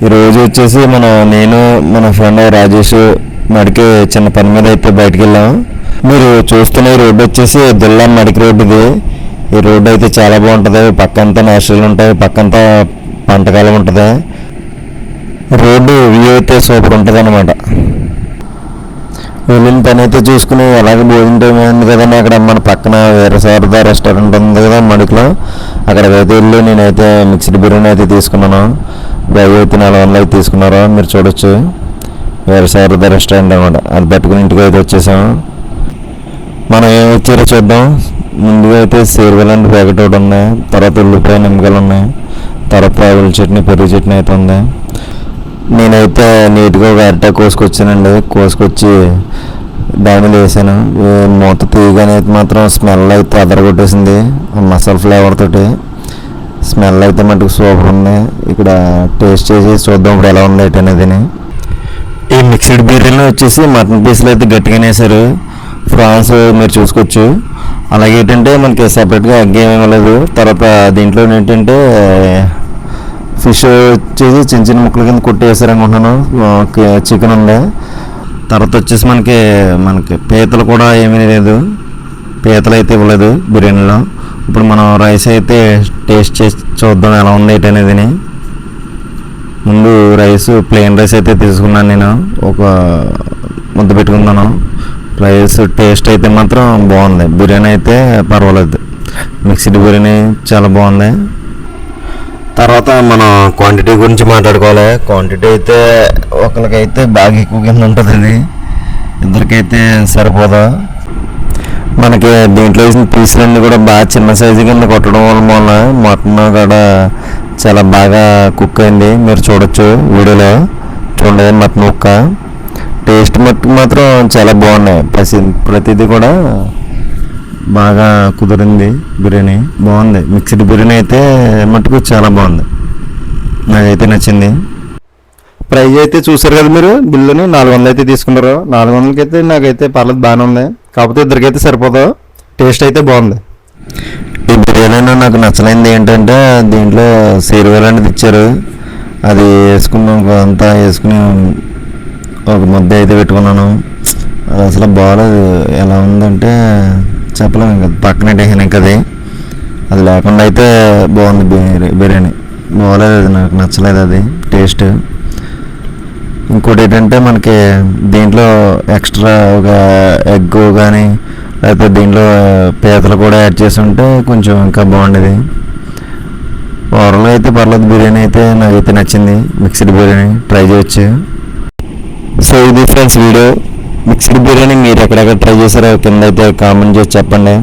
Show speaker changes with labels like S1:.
S1: ఈరోజు వచ్చేసి నేను మన ఫ్రెండ్ రాజేష్ మడికి చిన్న పని మీద అయితే బయటికి వెళ్ళాం. మీరు చూస్తున్న ఈ రోడ్డు వచ్చేసి దుల్లా మడికి రోడ్డు. ఇది ఈ రోడ్డు అయితే చాలా బాగుంటుంది. పక్కంతా నేషనల్ ఉంటాయి, పక్కంతా పంటకాలం ఉంటుంది. రోడ్డు వ్యూ అయితే సూపర్ ఉంటుంది అనమాట. వెళ్ళిన పని అయితే చూసుకుని అలాగే భోజనం టైం అయింది కదండి. అక్కడ మన పక్కన వేరే శారదా రెస్టారెంట్ ఉంది కదా మడికిలో, అక్కడికైతే వెళ్ళి నేనైతే మిక్స్డ్ బిర్యానీ అయితే తీసుకున్నాను. బ్యాగ్ అయితే 400 అయితే తీసుకున్నారు. మీరు చూడొచ్చు, వేరే శారదా రెస్టారెంట్ అనమాట. అది పెట్టుకుని ఇంటికి అయితే వచ్చేసాము. మనం ఏమి ఇచ్చారో చూద్దాం. ముందుగా అయితే సేరువెల్లండి ప్యాకెట్ ఒకటి ఉన్నాయి, తర్వాత ఉల్లిపాయ నిమ్మకాయలు ఉన్నాయి, తర్వాత ఉల్లి చట్నీ పెరుగు చట్నీ అయితే ఉంది. నేనైతే నీట్గా ఒక అరటాకు కోసుకొచ్చానండి. కోసుకొచ్చి దాని మీద వేసాను. మూత తీయగానే అయితే మాత్రం స్మెల్ అయితే అదరగొట్టేసింది. మసాలా ఫ్లేవర్ తోటి స్మెల్ అయితే మటుకు సూపర్ ఉంది. ఇక్కడ టేస్ట్ చేసి చూద్దాం ఇప్పుడు ఎలా ఉంది అయితే అనేది. ఈ మిక్స్డ్ బిర్యానీ వచ్చేసి మటన్ పీసులు అయితే గట్టిగానే వేసారు. ఫ్రాన్స్ మీరు చూసుకోవచ్చు. అలాగే ఏంటంటే మనకి సపరేట్గా ఎగ్ ఏమీ ఇవ్వలేదు. తర్వాత దీంట్లో ఏంటంటే ఫిష్ వచ్చేసి చిన్న చిన్న ముక్కల కింద కొట్టి వేసారనుకుంటున్నాను. చికెన్ ఉంది. తర్వాత వచ్చేసి మనకి పీతలు కూడా ఏమీ లేదు, పీతలు అయితే ఇవ్వలేదు బిర్యానీలో. ఇప్పుడు మనం రైస్ అయితే టేస్ట్ చేసి చూద్దాం ఎలా ఉంది ఏంటి అనేది. ముందు రైస్ ప్లెయిన్ రైస్ అయితే తీసుకున్నాను. నేను ఒక ముద్ద పెట్టుకున్నాను. రైస్ టేస్ట్ అయితే మాత్రం బాగుంది. బిర్యానీ అయితే పర్వాలేదు. మిక్స్డ్ బిర్యానీ చాలా బాగుంది. తర్వాత మనం క్వాంటిటీ గురించి మాట్లాడుకోవాలి. క్వాంటిటీ అయితే ఒకరికైతే బాగా ఎక్కువ కింద ఉంటుంది. అది ఇద్దరికైతే సరిపోదు. మనకి దీంట్లో వేసిన పీసులన్నీ కూడా బాగా చిన్న సైజు కింద కొట్టడం వల్ల మటన్ కూడా చాలా బాగా కుక్ అయింది. మీరు చూడొచ్చు వీడియోలో, చూడండి మటన్ ముక్క. టేస్ట్ మట్టుకు మాత్రం చాలా బాగున్నాయి. ప్రతిదీ కూడా బాగా కుదిరింది. బిర్యానీ బాగుంది. మిక్స్డ్ బిర్యానీ అయితే మటుకు చాలా బాగుంది. నాకైతే నచ్చింది. ప్రైజ్ అయితే చూసారు కదా మీరు. బిల్లుని 400 అయితే తీసుకున్నారు. 400కి అయితే నాకైతే పర్లేదు, బాగానే ఉంది. కాకపోతే ఇద్దరికైతే సరిపోదు. టేస్ట్ అయితే బాగుంది. ఈ బిర్యానీలో నాకు నచ్చలేంది ఏంటంటే దీంట్లో సేరువేలు అనేది ఇచ్చారు. అది వేసుకున్నాం, అంతా వేసుకుని ఒక ముద్ద అయితే పెట్టుకున్నాను. అది అసలు బాగాలేదు. ఎలా ఉందంటే చెప్పలేము కదా, పక్కనే టేషన్ ఇంకా అది లేకుండా అయితే బాగుంది. బిర్యానీ బాగోలేదు. అది నాకు నచ్చలేదు అది టేస్ట్. ఇంకోటి ఏంటంటే మనకి దీంట్లో ఎక్స్ట్రా ఒక ఎగ్ కానీ లేకపోతే దీంట్లో పీతలు కూడా యాడ్ చేసి ఉంటే కొంచెం ఇంకా బాగుండేది. ఓవరాల్గా అయితే పర్లేదు. బిర్యానీ అయితే నాకైతే నచ్చింది. మిక్స్డ్ బిర్యానీ ట్రై చేయొచ్చు. సో ఇది ఫ్రెండ్స్ వీడియో. మిక్స్డ్ బిర్యానీ మీరు ఎక్కడెక్కడ ట్రై చేశారో కింద అయితే కామెంట్ చేసి చెప్పండి.